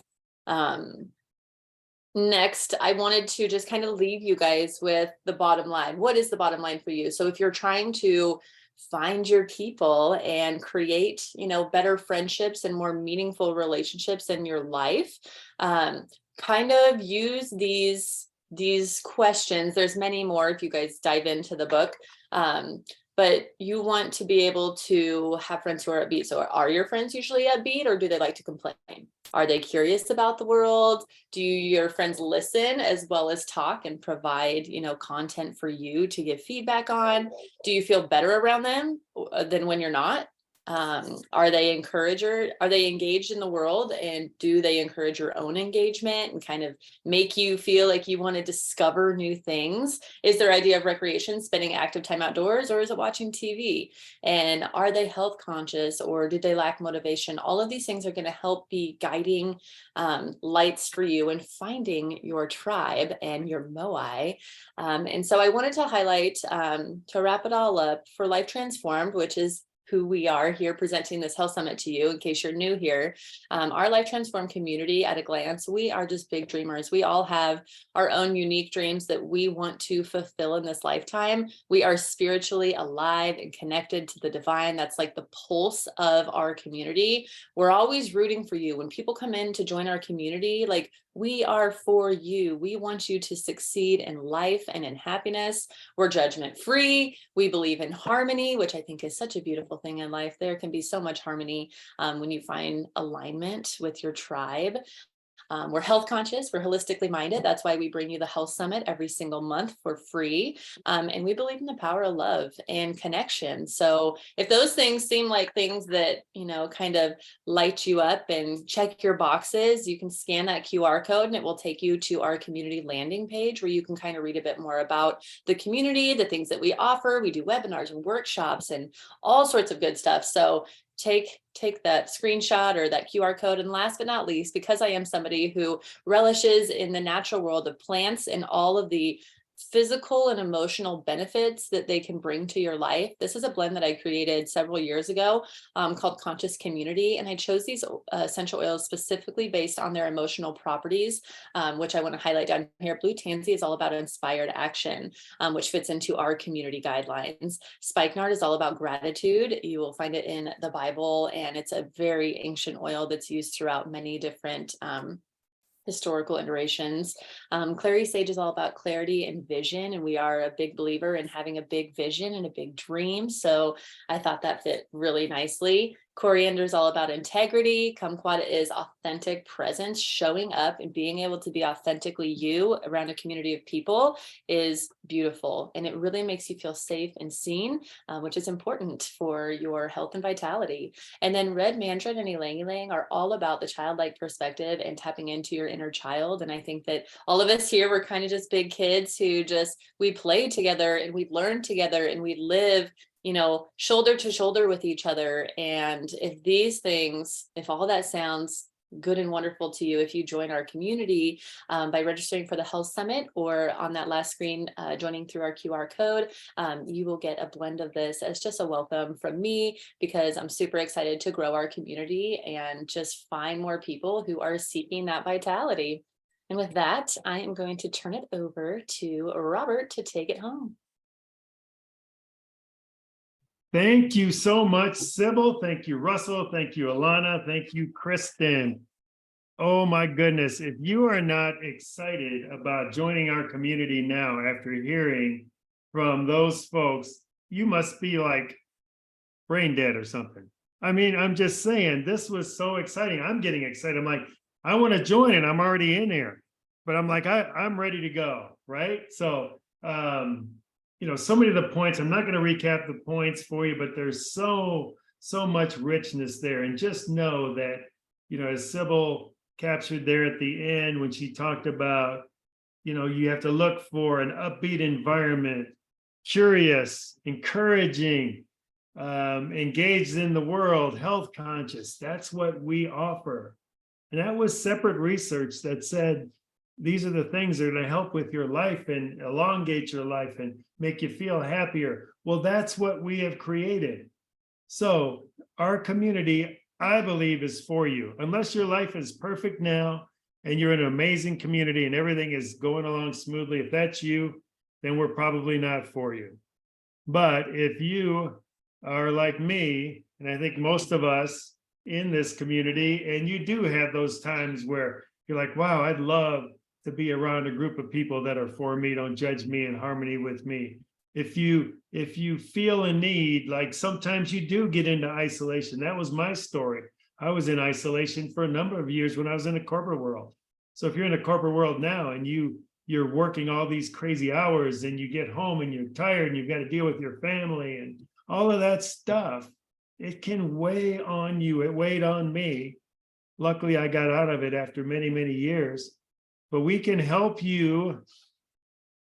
Next, I wanted to just kind of leave you guys with the bottom line. What is the bottom line for you? So if you're trying to find your people and create, better friendships and more meaningful relationships in your life, kind of use these questions. There's many more if you guys dive into the book. But you want to be able to have friends who are upbeat. So are your friends usually upbeat, or do they like to complain? Are they curious about the world? Do your friends listen as well as talk and provide, content for you to give feedback on? Do you feel better around them than when you're not? Are they engaged in the world, and do they encourage your own engagement and kind of make you feel like you want to discover new things? Is their idea of recreation spending active time outdoors, or is it watching TV? And are they health conscious, or do they lack motivation? All of these things are going to help be guiding lights for you in finding your tribe and your moai. And so I wanted to highlight, to wrap it all up, for Life Transformed, which is who we are here presenting this health summit to you, in case you're new here. Our Life Transformed community, at a glance, we are just big dreamers. We all have our own unique dreams that we want to fulfill in this lifetime. We are spiritually alive and connected to the divine. That's like the pulse of our community. We're always rooting for you. When people come in to join our community, like, we are for you. We want you to succeed in life and in happiness. We're judgment free. We believe in harmony, which I think is such a beautiful thing in life. There can be so much harmony when you find alignment with your tribe. We're health conscious, we're holistically minded. That's why we bring you the Health Summit every single month for free. And we believe in the power of love and connection. So if those things seem like things that, kind of light you up and check your boxes, you can scan that QR code and it will take you to our community landing page, where you can kind of read a bit more about the community, the things that we offer. We do webinars and workshops and all sorts of good stuff. So take that screenshot or that QR code. And last but not least, because I am somebody who relishes in the natural world of plants and all of the physical and emotional benefits that they can bring to your life, this is a blend that I created several years ago called Conscious Community. And I chose these essential oils specifically based on their emotional properties, which I want to highlight down here. Blue Tansy is all about inspired action, which fits into our community guidelines. Spikenard is all about gratitude. You will find it in the Bible, and it's a very ancient oil that's used throughout many different historical iterations. Clary Sage is all about clarity and vision, and we are a big believer in having a big vision and a big dream. So I thought that fit really nicely. Coriander is all about integrity. Kumquat is authentic presence. Showing up and being able to be authentically you around a community of people is beautiful. And it really makes you feel safe and seen, which is important for your health and vitality. And then red mandarin and ylang ylang are all about the childlike perspective and tapping into your inner child. And I think that all of us here, we're kind of just big kids who we play together and we learn together and we live shoulder to shoulder with each other. And if all that sounds good and wonderful to you, if you join our community by registering for the Health Summit, or on that last screen, joining through our QR code, you will get a blend of this as just a welcome from me, because I'm super excited to grow our community and just find more people who are seeking that vitality. And with that, I am going to turn it over to Robert to take it home. Thank you so much, Sybil. Thank you, Russell. Thank you, Alana. Thank you, Kristen. Oh my goodness. If you are not excited about joining our community now after hearing from those folks, you must be like brain dead or something. I mean, I'm just saying, this was so exciting. I'm getting excited. I'm like, I want to join and I'm already in here, but I'm like, I'm ready to go, right? So, so many of the points, I'm not going to recap the points for you, but there's so much richness there. And just know that, as Sybil captured there at the end, when she talked about, you have to look for an upbeat environment, curious, encouraging, engaged in the world, health conscious. That's what we offer. And that was separate research that said, these are the things that are going to help with your life and elongate your life and make you feel happier. Well, that's what we have created. So our community, I believe, is for you. Unless your life is perfect now and you're in an amazing community and everything is going along smoothly, if that's you, then we're probably not for you. But if you are like me, and I think most of us in this community, and you do have those times where you're like, wow, I'd love to be around a group of people that are for me, don't judge me, in harmony with me. If you feel a need, like sometimes you do get into isolation. That was my story. I was in isolation for a number of years when I was in the corporate world. So if you're in the corporate world now and you're working all these crazy hours and you get home and you're tired and you've got to deal with your family and all of that stuff, it can weigh on you. It weighed on me. Luckily, I got out of it after many, many years. But we can help you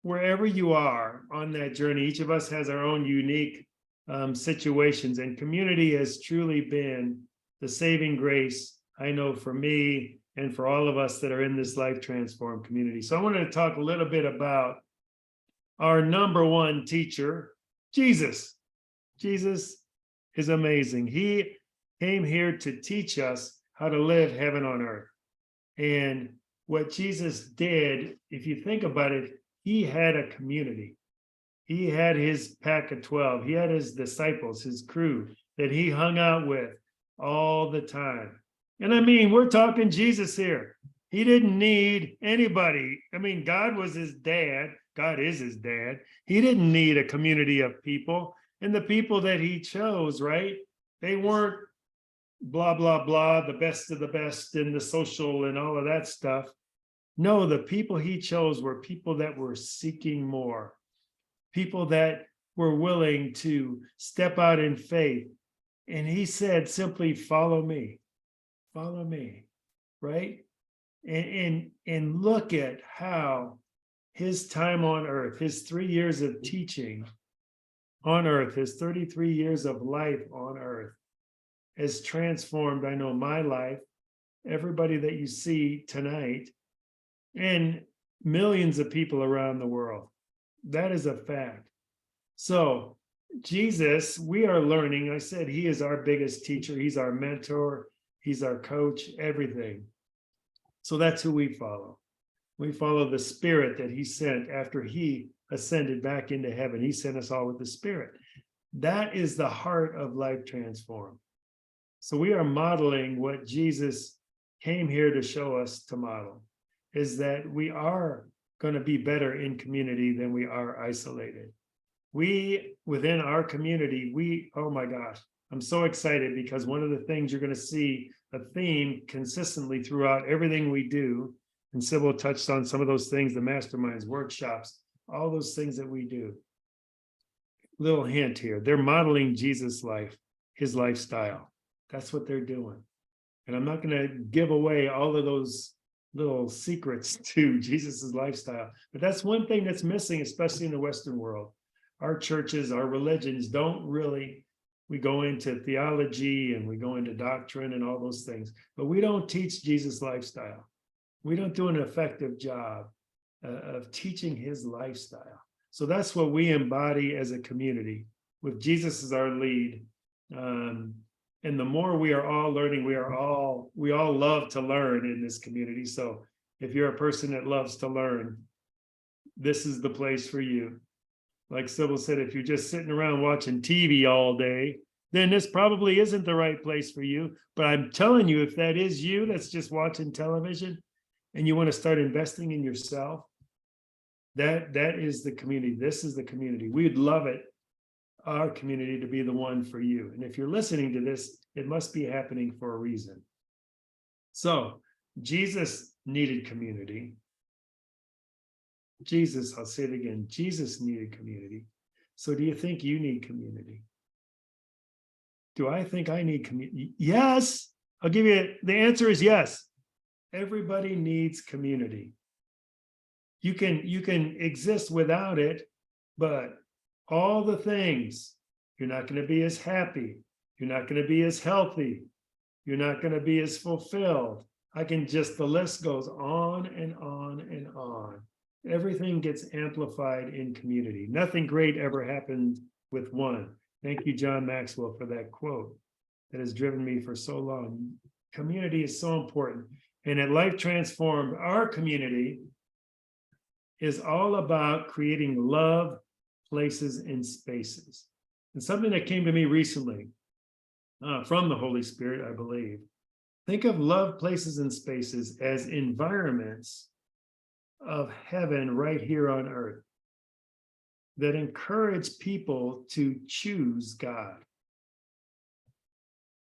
wherever you are on that journey. Each of us has our own unique situations, and community has truly been the saving grace, I know, for me and for all of us that are in this Life Transform community. So I wanted to talk a little bit about our number one teacher, Jesus. Jesus is amazing. He came here to teach us how to live heaven on earth. And what Jesus did, if you think about it, he had a community. He had his pack of 12. He had his disciples, his crew that he hung out with all the time. And I mean, we're talking Jesus here. He didn't need anybody. I mean, God was his dad. God is his dad. He didn't need a community of people. And the people that he chose, right? They weren't blah, blah, blah, the best of the best in the social and all of that stuff. No, the people he chose were people that were seeking more, people that were willing to step out in faith. And he said, simply follow me, right? And look at how his time on earth, his 3 years of teaching on earth, his 33 years of life on earth has transformed, I know, my life, everybody that you see tonight, and millions of people around the world. That is a fact. So Jesus, we are learning. I said he is our biggest teacher. He's our mentor. He's our coach, everything. So that's who we follow. We follow the Spirit that he sent after he ascended back into heaven. He sent us all with the Spirit. That is the heart of Life Transform. So we are modeling what Jesus came here to show us to model, is that we are going to be better in community than we are isolated. We, within our community, oh my gosh, I'm so excited because one of the things you're going to see a theme consistently throughout everything we do, and Sybil touched on some of those things, the masterminds, workshops, all those things that we do. Little hint here, they're modeling Jesus' life, his lifestyle. That's what they're doing. And I'm not going to give away all of those little secrets to Jesus's lifestyle, but that's one thing that's missing, especially in the Western world. Our churches, our religions don't really, we go into theology and we go into doctrine and all those things, but we don't teach Jesus' lifestyle. We don't do an effective job of teaching his lifestyle. So that's what we embody as a community with Jesus as our lead. And the more we are all learning, we all love to learn in this community. So if you're a person that loves to learn, this is the place for you. Like Sybil said, if you're just sitting around watching TV all day, then this probably isn't the right place for you. But I'm telling you, if that is you, that's just watching television and you want to start investing in yourself, that is the community. This is the community. We'd love it, our community, to be the one for you. And if you're listening to this, it must be happening for a reason. So Jesus needed community. I'll say it again, Jesus needed community. So do you think you need community? Do I think I need community? Yes, I'll give you, the answer is yes. Everybody needs community. You can exist without it, but all the things, you're not going to be as happy. You're not going to be as healthy. You're not going to be as fulfilled. The list goes on and on and on. Everything gets amplified in community. Nothing great ever happened with one. Thank you, John Maxwell, for that quote that has driven me for so long. Community is so important. And at Life Transformed, our community is all about creating love, places, and spaces. And something that came to me recently from the Holy Spirit, I believe. Think of love, places, and spaces as environments of heaven right here on earth that encourage people to choose God.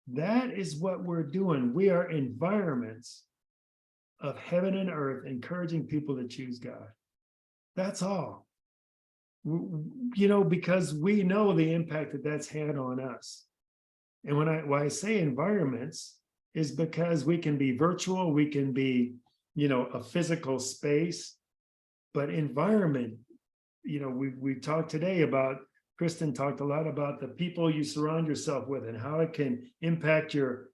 That is what we're doing. We are environments of heaven and earth, encouraging people to choose God. That's all. Because we know the impact that that's had on us. And why I say environments is because we can be virtual, we can be, a physical space, but environment, we talked today about, Kristen talked a lot about the people you surround yourself with and how it can impact your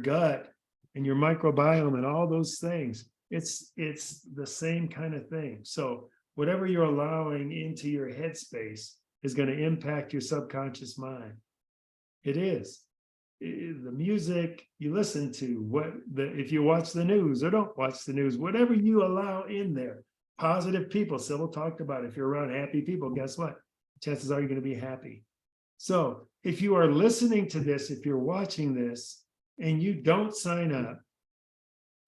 gut and your microbiome and all those things. It's the same kind of thing. So whatever you're allowing into your headspace is going to impact your subconscious mind. It is. The music you listen to, if you watch the news or don't watch the news, whatever you allow in there, positive people. Sybil talked about, if you're around happy people, guess what? Chances are you're going to be happy. So if you are listening to this, if you're watching this and you don't sign up,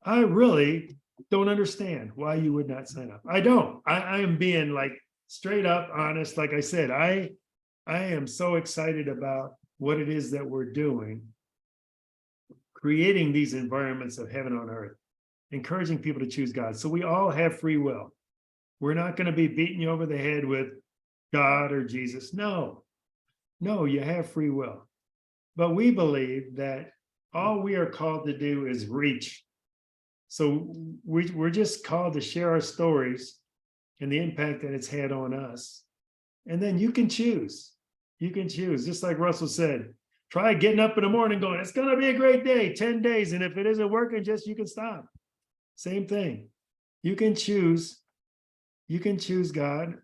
I really don't understand why you would not sign up. I don't. I am being like straight up honest. Like I said, I am so excited about what it is that we're doing, creating these environments of heaven on earth, encouraging people to choose God. So we all have free will. We're not going to be beating you over the head with God or Jesus. No, you have free will. But we believe that all we are called to do is reach. So we're just called to share our stories and the impact that it's had on us. And then you can choose. You can choose, just like Russell said, try getting up in the morning going, it's going to be a great day, 10 days. And if it isn't working, you can stop. Same thing. You can choose God.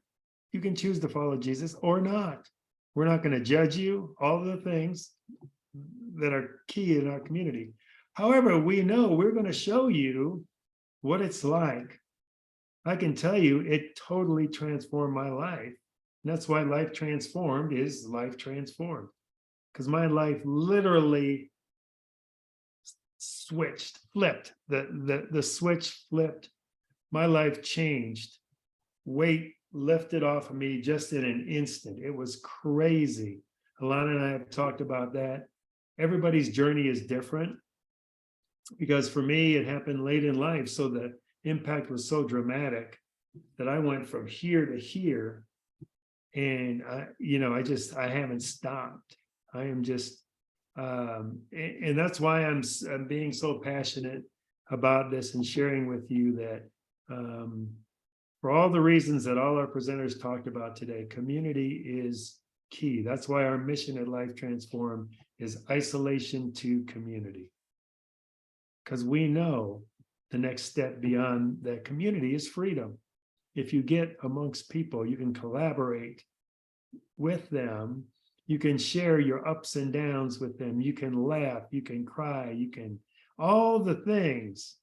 You can choose to follow Jesus or not. We're not going to judge you, all the things that are key in our community. However, we know we're going to show you what it's like. I can tell you it totally transformed my life. And that's why Life Transformed is Life Transformed. Because my life literally flipped. The switch flipped. My life changed. Weight lifted off of me just in an instant. It was crazy. Alana and I have talked about that. Everybody's journey is different. Because for me, it happened late in life. So the impact was so dramatic that I went from here to here. And I haven't stopped. I am just, and that's why I'm being so passionate about this and sharing with you that for all the reasons that all our presenters talked about today, community is key. That's why our mission at Life Transform is isolation to community. Because we know the next step beyond that community is freedom. If you get amongst people, you can collaborate with them. You can share your ups and downs with them. You can laugh, you can cry, you can, all the things,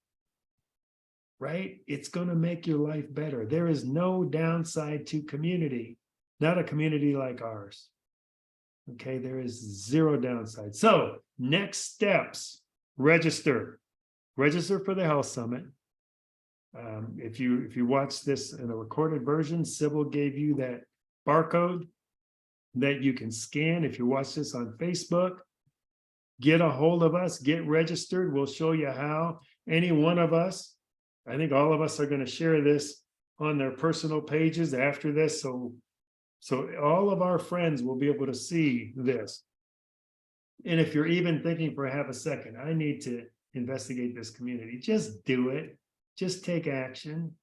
right? It's going to make your life better. There is no downside to community, not a community like ours. Okay, there is zero downside. So next steps, register for the Health Summit. If you watch this in a recorded version, Sybil gave you that barcode that you can scan. If you watch this on Facebook, get a hold of us, get registered. We'll show you how. Any one of us, I think all of us are going to share this on their personal pages after this. So all of our friends will be able to see this. And if you're even thinking for half a second, I need to investigate this community, just do it. Just take action.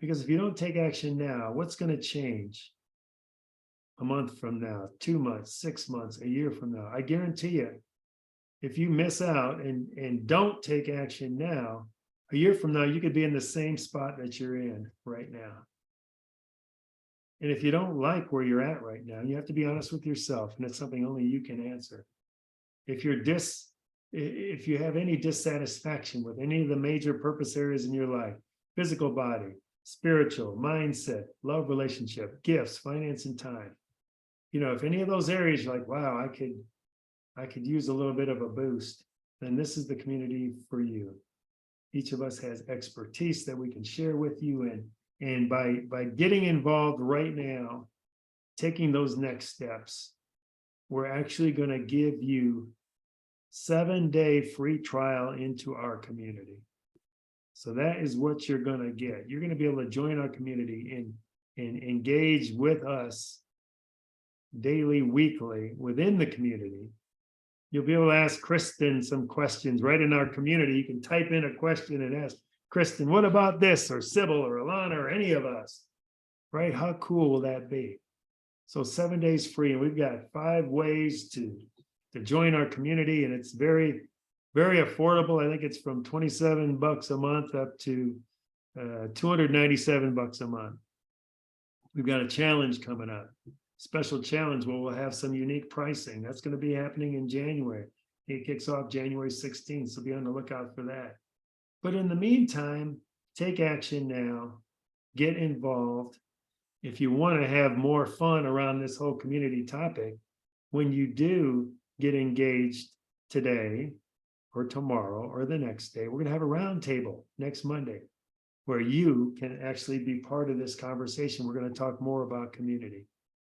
Because if you don't take action now, what's going to change a month from now, 2 months, 6 months, a year from now? I guarantee you, if you miss out and don't take action now, a year from now, you could be in the same spot that you're in right now. And if you don't like where you're at right now, you have to be honest with yourself, and it's something only you can answer. If you have any dissatisfaction with any of the major purpose areas in your life, physical body, spiritual, mindset, love, relationship, gifts, finance, and time. If any of those areas you're like, wow, I could use a little bit of a boost, then this is the community for you. Each of us has expertise that we can share with you. And by getting involved right now, taking those next steps, we're actually going to give you 7-day free trial into our community. So that is what you're going to get. You're going to be able to join our community and engage with us daily, weekly within the community. You'll be able to ask Kristen some questions right in our community. You can type in a question and ask Kristen, what about this? Or Sybil or Alana or any of us, right? How cool will that be? So 7 days free, and we've got 5 ways to join our community, and it's very, very affordable. I think it's from $27 a month up to $297 a month. We've got a challenge coming up, special challenge where we'll have some unique pricing. That's going to be happening in January. It kicks off January 16th, so be on the lookout for that. But in the meantime, take action now, get involved. If you want to have more fun around this whole community topic, when you do get engaged today or tomorrow or the next day, we're going to have a roundtable next Monday where you can actually be part of this conversation. We're going to talk more about community.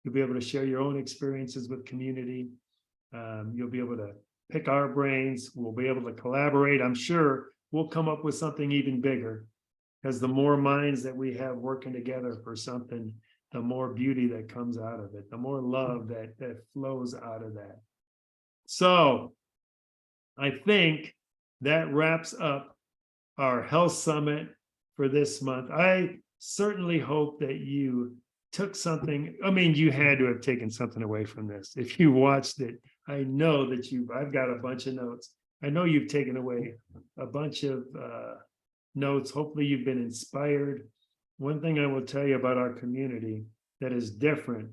You'll be able to share your own experiences with community. You'll be able to pick our brains. We'll be able to collaborate. I'm sure we'll come up with something even bigger, because the more minds that we have working together for something, the more beauty that comes out of it, the more love that flows out of that. So I think that wraps up our health summit for this month. I certainly hope that you took something. I mean, you had to have taken something away from this. If you watched it, I know that I've got a bunch of notes. I know you've taken away a bunch of notes. Hopefully you've been inspired. One thing I will tell you about our community that is different.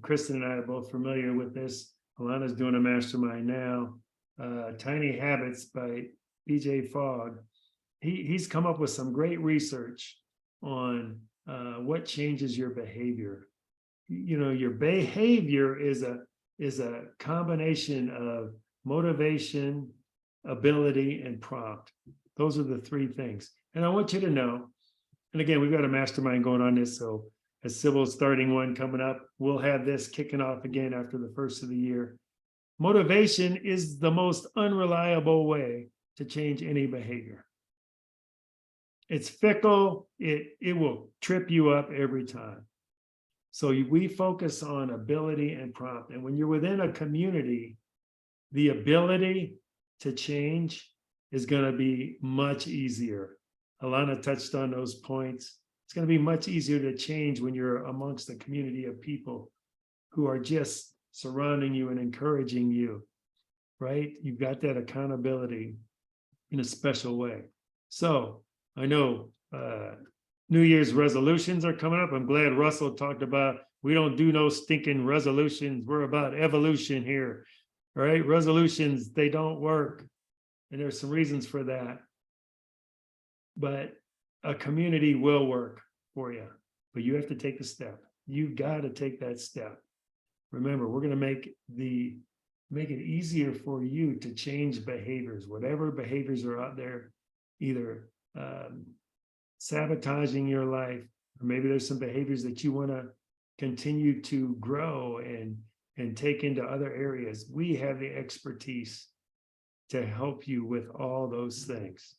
Kristen and I are both familiar with this. Alana's doing a mastermind now. Tiny Habits by BJ Fogg. He's come up with some great research on what changes your behavior. You know, your behavior is a combination of motivation, ability, and prompt. Those are the 3 things. And I want you to know, and again, we've got a mastermind going on this, so as Sybil's starting one coming up, we'll have this kicking off again after the first of the year. Motivation is the most unreliable way to change any behavior. It's fickle. It will trip you up every time. So we focus on ability and prompt. And when you're within a community, the ability to change is going to be much easier. Alana touched on those points. It's going to be much easier to change when you're amongst a community of people who are just surrounding you and encouraging you, right? You've got that accountability in a special way. So I know New Year's resolutions are coming up. I'm glad Russell talked about, we don't do no stinking resolutions. We're about evolution here, all right? Resolutions, they don't work. And there's some reasons for that. But a community will work for you, but you have to take the step. You've got to take that step. Remember, we're going to make it easier for you to change behaviors, whatever behaviors are out there, either sabotaging your life, or maybe there's some behaviors that you want to continue to grow and take into other areas. We have the expertise to help you with all those things.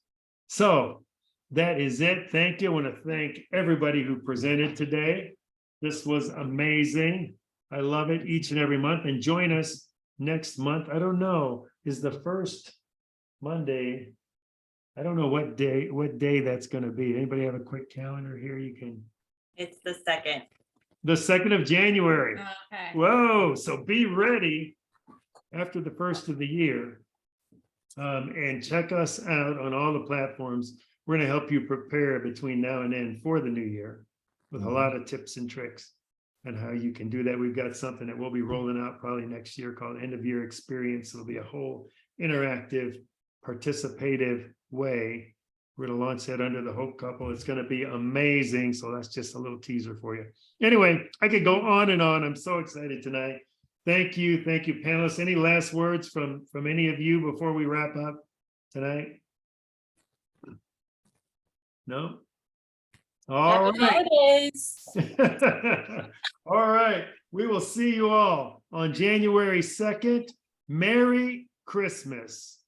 So that is it. Thank you. I want to thank everybody who presented today. This was amazing. I love it each and every month. And join us next month. I don't know, is the first Monday. I don't know what day that's going to be. Anybody have a quick calendar here? You can. It's the 2nd. The 2nd of January. Okay. Whoa, so be ready after the first of the year. And check us out on all the platforms. We're going to help you prepare between now and then for the new year with a lot of tips and tricks on how you can do that. We've got something that we'll be rolling out probably next year called End of Year Experience. It'll be a whole interactive, participative way. We're going to launch that under the Hope Couple. It's going to be amazing. So that's just a little teaser for you. Anyway, I could go on and on. I'm so excited tonight. Thank you, panelists. Any last words from any of you before we wrap up tonight? No? All Happy right. holidays. All right. We will see you all on January 2nd. Merry Christmas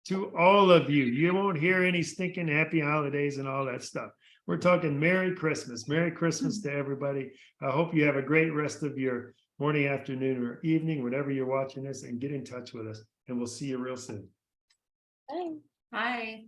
to all of you. You won't hear any stinking happy holidays and all that stuff. We're talking Merry Christmas. Merry Christmas to everybody. I hope you have a great rest of your morning, afternoon, or evening, whenever you're watching this, and get in touch with us. And we'll see you real soon. Bye. Hi.